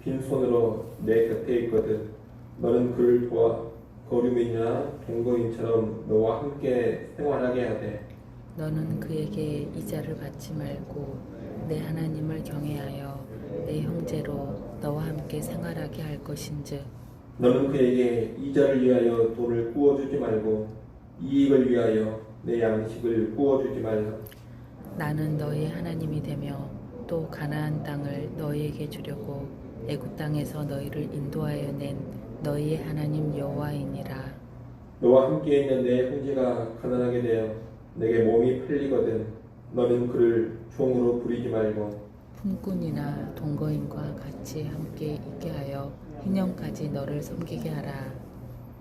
빈손으로 내 곁에 있거든. 너는 그를 도와 거류민이나 동거인처럼 너와 함께 생활하게 하되 너는 그에게 이자를 받지 말고 내 하나님을 경외하여 내 형제로 너와 함께 생활하게 할 것인즉 너는 그에게 이자를 위하여 돈을 구워주지 말고 이익을 위하여 내 양식을 구워주지 말라. 나는 너의 하나님이 되며 또 가나안 땅을 너희에게 주려고 애굽 땅에서 너희를 인도하여 낸 너희의 하나님 여호와이니라. 너와 함께 있는 내 형제가 가난하게 되어 내게 몸이 팔리거든 너는 그를 종으로 부리지 말고 품꾼이나 동거인과 같이 함께 있게 하여 희년까지 너를 섬기게 하라.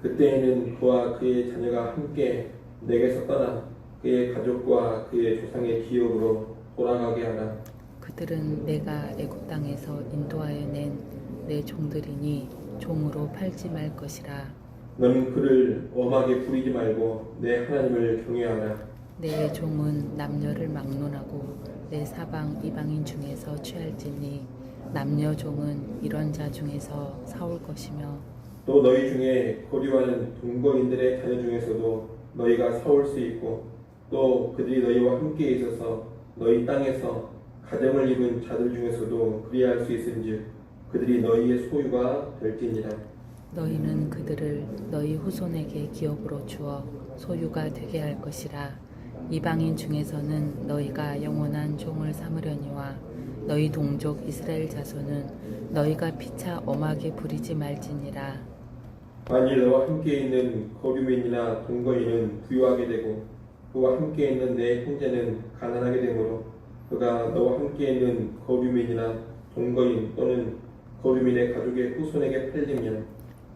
그때에는 그와 그의 자녀가 함께 내게서 떠나 그의 가족과 그의 조상의 기업으로 돌아가게 하라. 그들은 내가 애굽 땅에서 인도하여 낸 내 종들이니 종으로 팔지 말 것이라. 너는 그를 엄하게 부리지 말고 내 하나님을 경외하라. 내 종은 남녀를 막론하고 내 사방 이방인 중에서 취할지니 남녀 종은 이런 자 중에서 사올 것이며 또 너희 중에 거류하는 동거인들의 자녀 중에서도 너희가 사올 수 있고 또 그들이 너희와 함께 있어서 너희 땅에서 가정을 입은 자들 중에서도 그리할 수 있은즉 그들이 너희의 소유가 될지니라. 너희는 그들을 너희 후손에게 기업으로 주어 소유가 되게 할 것이라. 이방인 중에서는 너희가 영원한 종을 삼으려니와 너희 동족 이스라엘 자손은 너희가 피차 엄하게 부리지 말지니라. 만일 너와 함께 있는 거류민이나 동거인은 부유하게 되고 그와 함께 있는 내 형제는 가난하게 되므로 그가 너와 함께 있는 거류민이나 동거인 또는 거류민의 가족의 후손에게 팔리면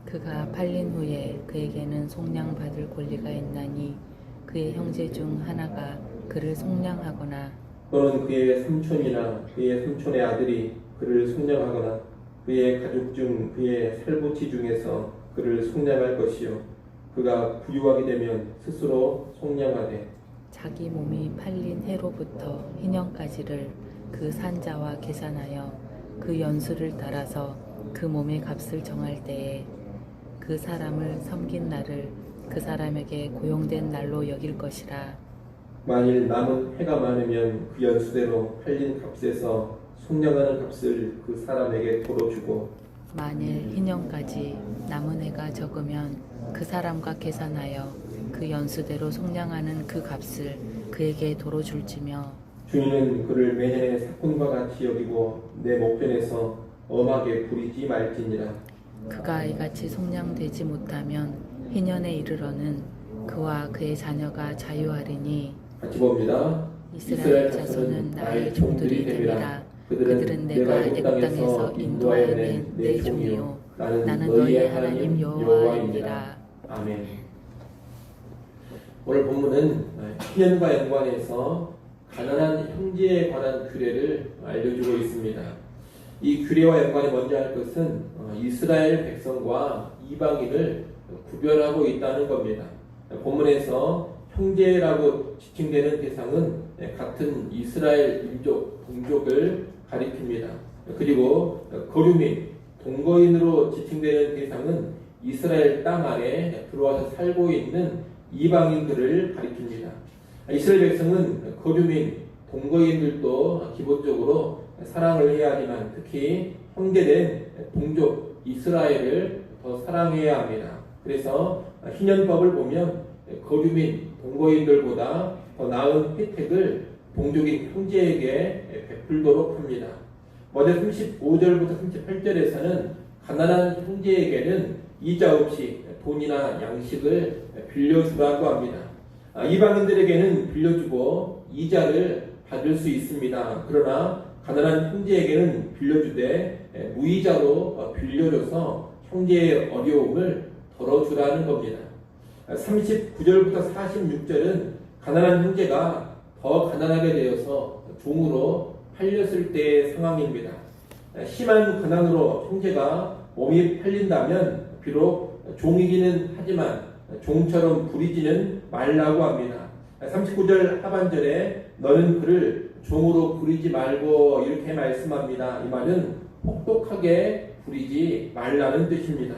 그가 팔린 후에 그에게는 속량받을 권리가 있나니 그의 형제 중 하나가 그를 속량하거나 또는 그의 삼촌이나 그의 삼촌의 아들이 그를 속량하거나 그의 가족 중 그의 살부치 중에서 그를 속량할 것이요 그가 부유하게 되면 스스로 속량하되 자기 몸이 팔린 해로부터 희년까지를 그 산자와 계산하여 그 연수를 따라서 그 몸의 값을 정할 때에 그 사람을 섬긴 날을 그 사람에게 고용된 날로 여길 것이라. 만일 남은 해가 많으면 그 연수대로 팔린 값에서 속량하는 값을 그 사람에게 도로 주고 만일 희년까지 남은 해가 적으면 그 사람과 계산하여 그 연수대로 속량하는 그 값을 그에게 도로 줄지며 주인은 그를 매년의 사꾼과 같이 여기고 내 목전에서 엄하게 부리지 말지니라. 그가 이같이 속량되지 못하면 희년에 이르러는 그와 그의 자녀가 자유하리니 같이 봅니다. 이스라엘 자손은 나의 종들이 됨이라. 그들은 내가 애굽 땅에서 인도하여 낸 내 종이요 나는 너희의 하나님 여호와이니라. 아멘. 오늘 본문은 희년과 연관해서 가난한 형제에 관한 규례를 알려주고 있습니다. 이 규례와 연관해 먼저 할 것은 이스라엘 백성과 이방인을 구별하고 있다는 겁니다. 본문에서 형제라고 지칭되는 대상은 같은 이스라엘 민족, 동족을 가리킵니다. 그리고 거류민, 동거인으로 지칭되는 대상은 이스라엘 땅 안에 들어와서 살고 있는 이방인들을 가리킵니다. 이스라엘 백성은 거류민, 동거인들도 기본적으로 사랑을 해야 하지만 특히 형제된 동족 이스라엘을 더 사랑해야 합니다. 그래서 희년법을 보면 거류민, 동거인들보다 더 나은 혜택을 동족인 형제에게 베풀도록 합니다. 먼저 35절부터 38절에서는 가난한 형제에게는 이자 없이 돈이나 양식을 빌려주라고 합니다. 이방인들에게는 빌려주고 이자를 받을 수 있습니다. 그러나 가난한 형제에게는 빌려주되 무이자로 빌려줘서 형제의 어려움을 덜어주라는 겁니다. 39절부터 46절은 가난한 형제가 더 가난하게 되어서 종으로 팔렸을 때의 상황입니다. 심한 가난으로 형제가 몸이 팔린다면 비록 종이기는 하지만 종처럼 부리지는 말라고 합니다. 39절 하반절에 너는 그를 종으로 부리지 말고 이렇게 말씀합니다. 이 말은 혹독하게 부리지 말라는 뜻입니다.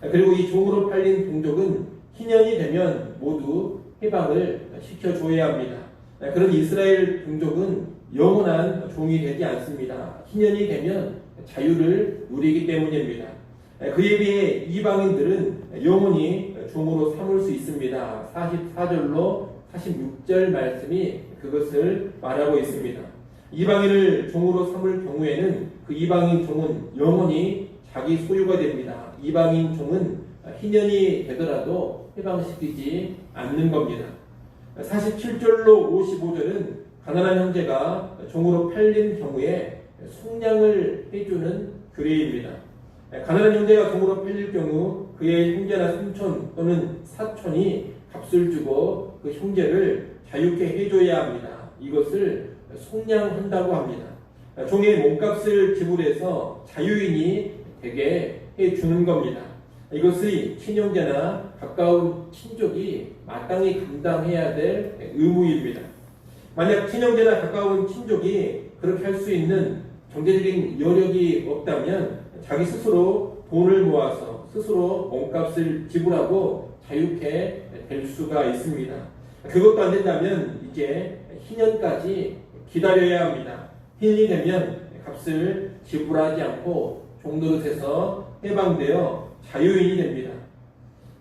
그리고 이 종으로 팔린 동족은 희년이 되면 모두 해방을 시켜줘야 합니다. 그런 이스라엘 동족은 영원한 종이 되지 않습니다. 희년이 되면 자유를 누리기 때문입니다. 그에 비해 이방인들은 영원히 종으로 삼을 수 있습니다. 44절로 46절 말씀이 그것을 말하고 있습니다. 이방인을 종으로 삼을 경우에는 그 이방인 종은 영원히 자기 소유가 됩니다. 이방인 종은 희년이 되더라도 해방시키지 않는 겁니다. 47절로 55절은 가난한 형제가 종으로 팔린 경우에 속량을 해주는 규례입니다. 가난한 형제가 종으로 팔릴 경우 그의 형제나 삼촌 또는 사촌이 값을 주고 그 형제를 자유케 해줘야 합니다. 이것을 속량한다고 합니다. 종의 몸값을 지불해서 자유인이 되게 해주는 겁니다. 이것이 친형제나 가까운 친족이 마땅히 감당해야 될 의무입니다. 만약 친형제나 가까운 친족이 그렇게 할 수 있는 경제적인 여력이 없다면 자기 스스로 돈을 모아서 스스로 몸값을 지불하고 자유케 될 수가 있습니다. 그것도 안 된다면 이제 희년까지 기다려야 합니다. 희년이 되면 값을 지불하지 않고 종노릇에서 해방되어 자유인이 됩니다.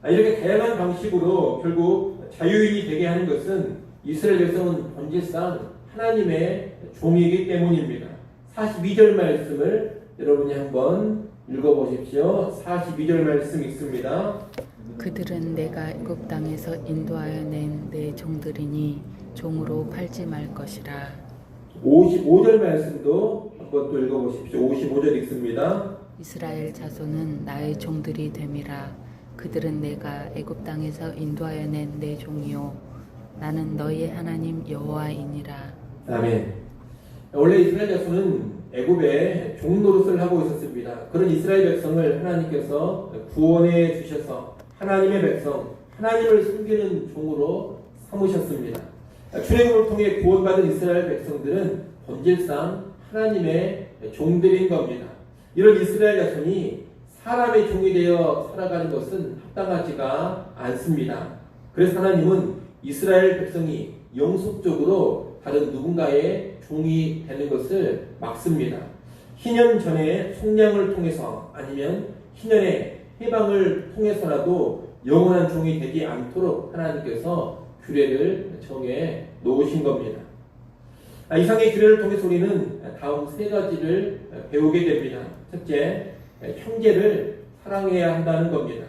이렇게 다양한 방식으로 결국 자유인이 되게 하는 것은 이스라엘 백성은 본질상 하나님의 종이기 때문입니다. 42절 말씀을 여러분이 한번 읽어보십시오. 42절 말씀 읽습니다. 그들은 내가 애굽 땅에서 인도하여 낸 내 종들이니 종으로 팔지 말 것이라. 55절 말씀도 한번 또 읽어보십시오. 55절 읽습니다. 이스라엘 자손은 나의 종들이 됨이라. 그들은 내가 애굽 땅에서 인도하여 낸 내 종이요 나는 너희의 하나님 여호와이니라. 아멘. 원래 이스라엘 자손은 애굽에 종노릇을 하고 있었습니다. 그런 이스라엘 백성을 하나님께서 구원해 주셔서 하나님의 백성, 하나님을 섬기는 종으로 삼으셨습니다. 출애굽을 통해 구원받은 이스라엘 백성들은 본질상 하나님의 종들인 겁니다. 이런 이스라엘 자손이 사람의 종이 되어 살아가는 것은 합당하지가 않습니다. 그래서 하나님은 이스라엘 백성이 영속적으로 다른 누군가의 종이 되는 것을 막습니다. 희년 전에 속량을 통해서 아니면 희년의 해방을 통해서라도 영원한 종이 되지 않도록 하나님께서 규례를 정해 놓으신 겁니다. 이상의 규례를 통해서 우리는 다음 세 가지를 배우게 됩니다. 첫째, 형제를 사랑해야 한다는 겁니다.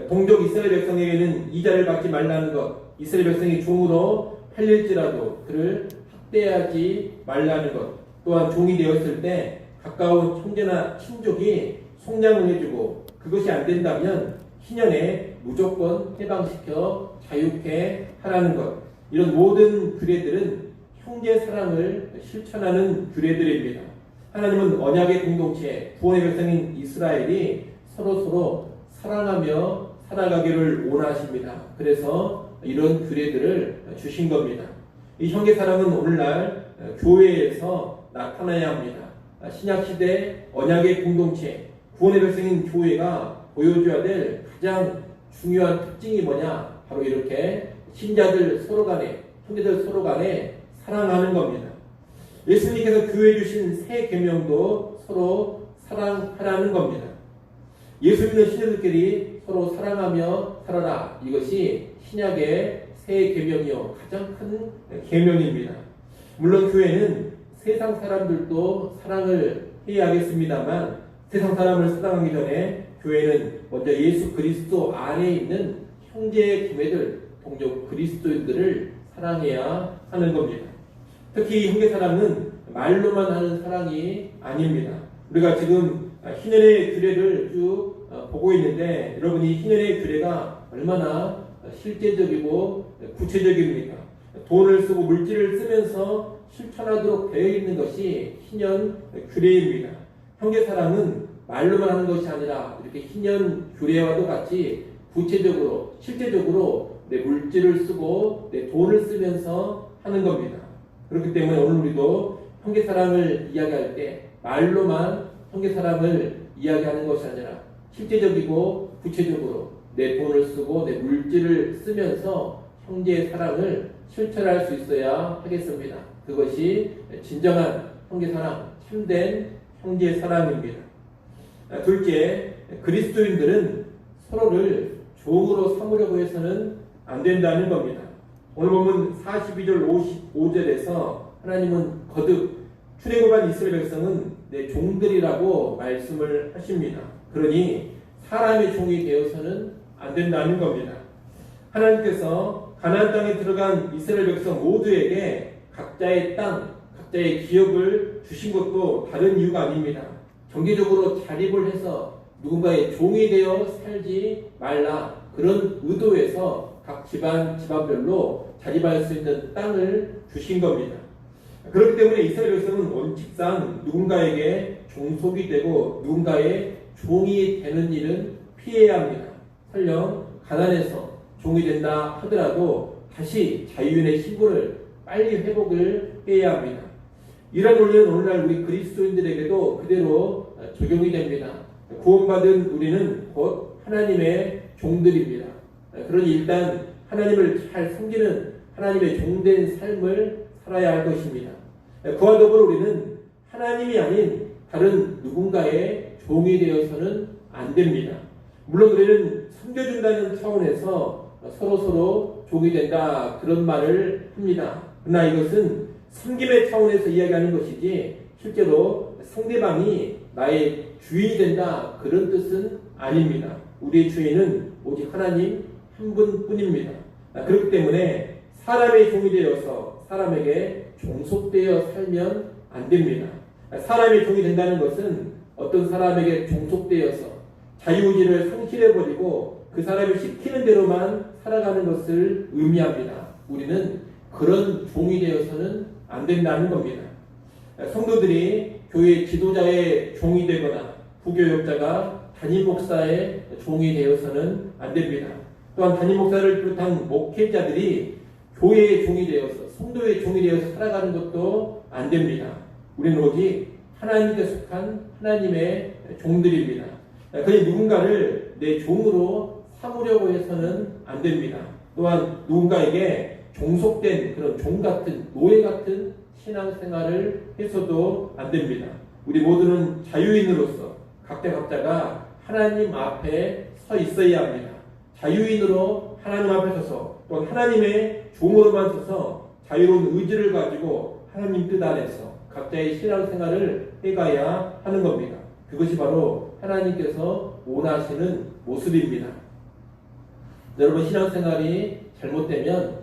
동족 이스라엘 백성에게는 이자를 받지 말라는 것, 이스라엘 백성이 종으로 팔릴지라도 그를 학대하지 말라는 것, 또한 종이 되었을 때 가까운 형제나 친족이 속량을 해주고 그것이 안 된다면 희년에 무조건 해방시켜 자유케 하라는 것, 이런 모든 규례들은 형제 사랑을 실천하는 규례들입니다. 하나님은 언약의 공동체, 구원의 백성인 이스라엘이 서로 사랑하며 살아가기를 원하십니다. 그래서 이런 규례들을 주신 겁니다. 이 형제 사랑은 오늘날 교회에서 나타나야 합니다. 신약시대 언약의 공동체, 구원의 백성인 교회가 보여줘야 될 가장 중요한 특징이 뭐냐? 바로 이렇게 신자들 서로 간에, 형제들 서로 간에 사랑하는 겁니다. 예수님께서 교회에 주신 새 계명도 서로 사랑하라는 겁니다. 예수 믿는 신자들끼리 서로 사랑하며 살아라. 이것이 신약의 새 계명이요 가장 큰 계명입니다. 물론 교회는 세상 사람들도 사랑을 해야겠습니다만 세상 사람을 사랑하기 전에 교회는 먼저 예수 그리스도 안에 있는 형제 자매들, 동족 그리스도인들을 사랑해야 하는 겁니다. 특히 형제 사랑은 말로만 하는 사랑이 아닙니다. 우리가 지금 희년의 규례를 쭉 보고 있는데 여러분이 희년의 규례가 얼마나 실제적이고 구체적입니까? 돈을 쓰고 물질을 쓰면서 실천하도록 되어 있는 것이 희년 규례입니다. 형제 사랑은 말로만 하는 것이 아니라 이렇게 희년 규례와도 같이 구체적으로 실제적으로 내 물질을 쓰고 내 돈을 쓰면서 하는 겁니다. 그렇기 때문에 오늘 우리도 형제 사랑을 이야기할 때 말로만 형제사랑을 이야기하는 것이 아니라 실제적이고 구체적으로 내 돈을 쓰고 내 물질을 쓰면서 형제의 사랑을 실천할 수 있어야 하겠습니다. 그것이 진정한 형제사랑, 참된 형제사랑입니다. 둘째, 그리스도인들은 서로를 종으로 삼으려고 해서는 안 된다는 겁니다. 오늘 보면 42절 55절에서 하나님은 거듭 출애굽한 이스라엘 백성은 내 종들이라고 말씀을 하십니다. 그러니 사람의 종이 되어서는 안 된다는 겁니다. 하나님께서 가나안 땅에 들어간 이스라엘 백성 모두에게 각자의 땅, 각자의 기업을 주신 것도 다른 이유가 아닙니다. 경제적으로 자립을 해서 누군가의 종이 되어 살지 말라, 그런 의도에서 각 지방별로 자립할 수 있는 땅을 주신 겁니다. 그렇기 때문에 이스라엘 백성은 원칙상 누군가에게 종속이 되고 누군가의 종이 되는 일은 피해야 합니다. 설령 가난해서 종이 된다 하더라도 다시 자유인의 신분을 빨리 회복을 해야 합니다. 이런 논리는 오늘날 우리 그리스도인들에게도 그대로 적용이 됩니다. 구원받은 우리는 곧 하나님의 종들입니다. 그러니 일단 하나님을 잘 섬기는 하나님의 종된 삶을 살아야 할 것입니다. 그와 더불어 우리는 하나님이 아닌 다른 누군가의 종이 되어서는 안 됩니다. 물론 우리는 섬겨준다는 차원에서 서로 종이 된다, 그런 말을 합니다. 그러나 이것은 섬김의 차원에서 이야기하는 것이지 실제로 상대방이 나의 주인이 된다, 그런 뜻은 아닙니다. 우리의 주인은 오직 하나님 한 분뿐입니다. 그렇기 때문에 사람의 종이 되어서 사람에게 종속되어 살면 안 됩니다. 사람의 종이 된다는 것은 어떤 사람에게 종속되어서 자유의지를 상실해버리고 그 사람이 시키는 대로만 살아가는 것을 의미합니다. 우리는 그런 종이 되어서는 안 된다는 겁니다. 성도들이 교회 지도자의 종이 되거나 부교역자가 담임 목사의 종이 되어서는 안 됩니다. 또한 담임 목사를 비롯한 목회자들이 교회의 종이 되어서, 성도의 종이 되어서 살아가는 것도 안 됩니다. 우리는 오직 하나님께 속한 하나님의 종들입니다. 그러니 누군가를 내 종으로 삼으려고 해서는 안 됩니다. 또한 누군가에게 종속된 그런 종 같은, 노예 같은 신앙생활을 해서도 안 됩니다. 우리 모두는 자유인으로서 각자가 하나님 앞에 서 있어야 합니다. 자유인으로 하나님 앞에 서서 또 하나님의 종으로만 서서 자유로운 의지를 가지고 하나님 뜻 안에서 각자의 신앙생활을 해가야 하는 겁니다. 그것이 바로 하나님께서 원하시는 모습입니다. 여러분, 신앙생활이 잘못되면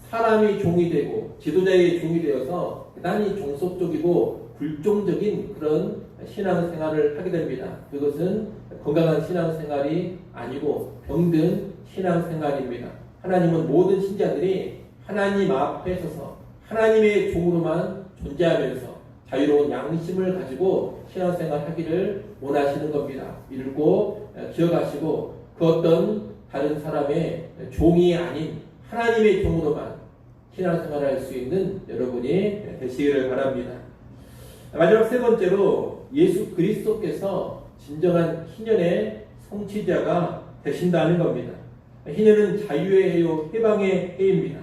사람이 종이 되고 지도자의 종이 되어서 대단히 종속적이고 불종적인 그런 신앙생활을 하게 됩니다. 그것은 건강한 신앙생활이 아니고 병든 신앙생활입니다. 하나님은 모든 신자들이 하나님 앞에 서서 하나님의 종으로만 존재하면서 자유로운 양심을 가지고 신앙생활 하기를 원하시는 겁니다. 읽고 기억하시고 그 어떤 다른 사람의 종이 아닌 하나님의 종으로만 신앙생활을 할 수 있는 여러분이 되시기를 바랍니다. 마지막 세 번째로 예수 그리스도께서 진정한 희년의 성취자가 되신다는 겁니다. 희년은 자유의 해요, 해방의 해입니다.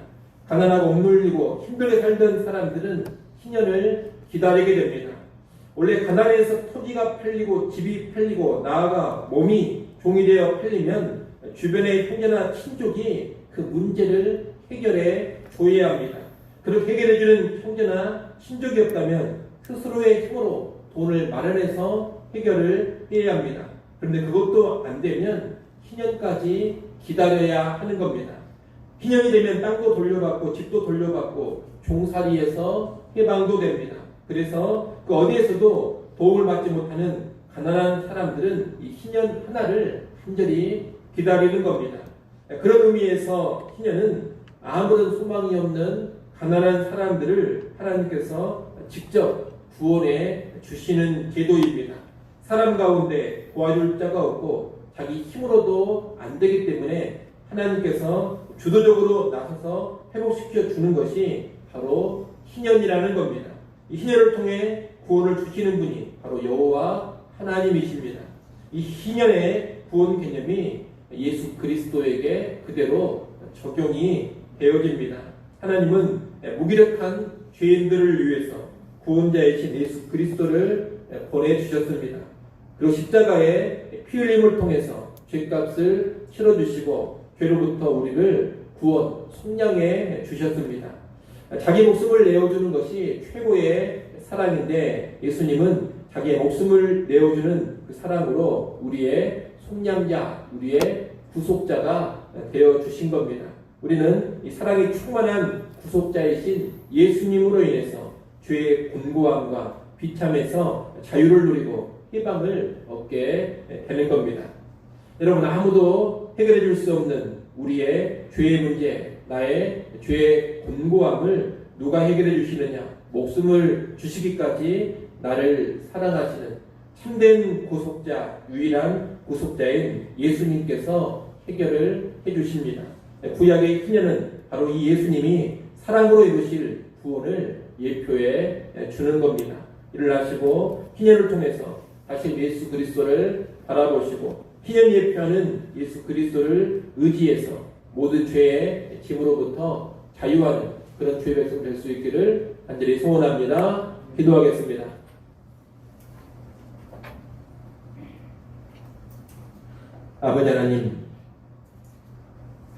가난하고 억눌리고 힘들게 살던 사람들은 희년을 기다리게 됩니다. 원래 가난해서 토지가 팔리고 집이 팔리고 나아가 몸이 종이 되어 팔리면 주변의 형제나 친족이 그 문제를 해결해 줘야 합니다. 그렇게 해결해주는 형제나 친족이 없다면 스스로의 힘으로 돈을 마련해서 해결을 해야 합니다. 그런데 그것도 안 되면 희년까지 기다려야 하는 겁니다. 희년이 되면 땅도 돌려받고 집도 돌려받고 종살이에서 해방도 됩니다. 그래서 그 어디에서도 도움을 받지 못하는 가난한 사람들은 이 희년 하나를 간절히 기다리는 겁니다. 그런 의미에서 희년은 아무런 소망이 없는 가난한 사람들을 하나님께서 직접 구원해 주시는 제도입니다. 사람 가운데 도와줄 자가 없고 자기 힘으로도 안 되기 때문에 하나님께서 주도적으로 나서서 회복시켜 주는 것이 바로 희년이라는 겁니다. 이 희년을 통해 구원을 주시는 분이 바로 여호와 하나님이십니다. 이 희년의 구원 개념이 예수 그리스도에게 그대로 적용이 되어집니다. 하나님은 무기력한 죄인들을 위해서 구원자이신 예수 그리스도를 보내주셨습니다. 그리고 십자가의 피 흘림을 통해서 죄값을 치러주시고 죄로부터 우리를 구원, 속량해 주셨습니다. 자기 목숨을 내어주는 것이 최고의 사랑인데 예수님은 자기의 목숨을 내어주는 그 사랑으로 우리의 속량자, 우리의 구속자가 되어주신 겁니다. 우리는 이 사랑이 충만한 구속자이신 예수님으로 인해서 죄의 곤고함과 비참에서 자유를 누리고 희망을 얻게 되는 겁니다. 여러분, 아무도 해결해 줄 수 없는 우리의 죄의 문제, 나의 죄의 곤고함을 누가 해결해 주시느냐? 목숨을 주시기까지 나를 사랑하시는 참된 구속자, 유일한 구속자인 예수님께서 해결을 해주십니다. 구약의 희년은 바로 이 예수님이 사랑으로 이루실 구원을 예표해 주는 겁니다. 이를 하시고 희년을 통해서 다시 예수 그리스도를 바라보시고 희년 예표하는 예수 그리스도를 의지해서 모든 죄의 짐으로부터 자유하는 그런 주의 백성 될 수 있기를 간절히 소원합니다. 기도하겠습니다. 아버지 하나님,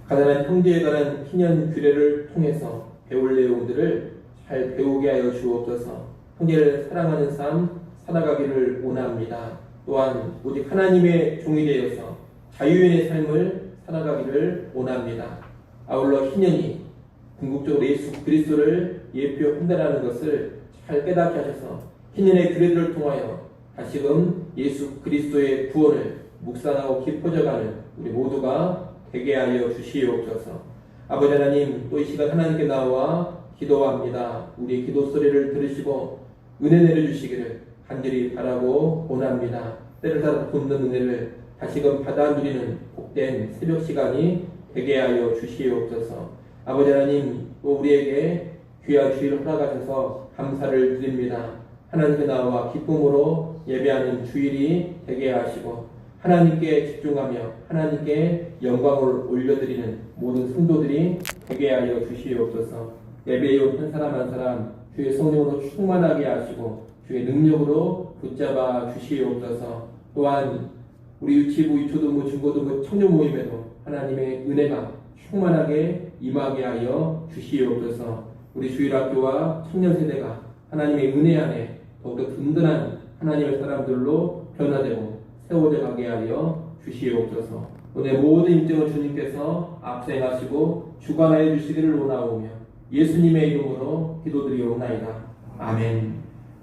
가난한 형제에 관한 희년 규례를 통해서 배울 내용들을 잘 배우게 하여 주옵소서. 형제를 사랑하는 삶 살아가기를 원합니다. 또한 오직 하나님의 종이 되어서 자유인의 삶을 살아가기를 원합니다. 아울러 희년이 궁극적으로 예수 그리스도를 예표한다는 것을 잘 깨닫게 하셔서 희년의 규례들을 통하여 다시금 예수 그리스도의 구원을 묵상하고 깊어져가는 우리 모두가 되게 하여 주시옵소서. 아버지 하나님, 또 이 시간 하나님께 나와 기도합니다. 우리의 기도 소리를 들으시고 은혜 내려주시기를 간절히 바라고 원합니다. 때를 따라 돋는 은혜를 다시금 받아 누리는 복된 새벽 시간이 되게 하여 주시옵소서. 아버지 하나님, 또 우리에게 귀한 주일을 허락하셔서 감사를 드립니다. 하나님께 나와 기쁨으로 예배하는 주일이 되게 하시고 하나님께 집중하며 하나님께 영광을 올려드리는 모든 성도들이 되게 하여 주시옵소서. 예배에 온 한 사람 한 사람 주의 성령으로 충만하게 하시고 주의 능력으로 붙잡아 주시옵소서. 또한 우리 유치부, 유초등부, 중고등부, 청년 모임에도 하나님의 은혜가 충만하게 임하게 하여 주시옵소서. 우리 주일학교와 청년세대가 하나님의 은혜 안에 더욱더 든든한 하나님의 사람들로 변화되고 세워져 가게 하여 주시옵소서. 오늘 모든 임정을 주님께서 앞세하시고 주관하여 주시기를 원하오며 예수님의 이름으로 기도드리옵나이다. 아멘.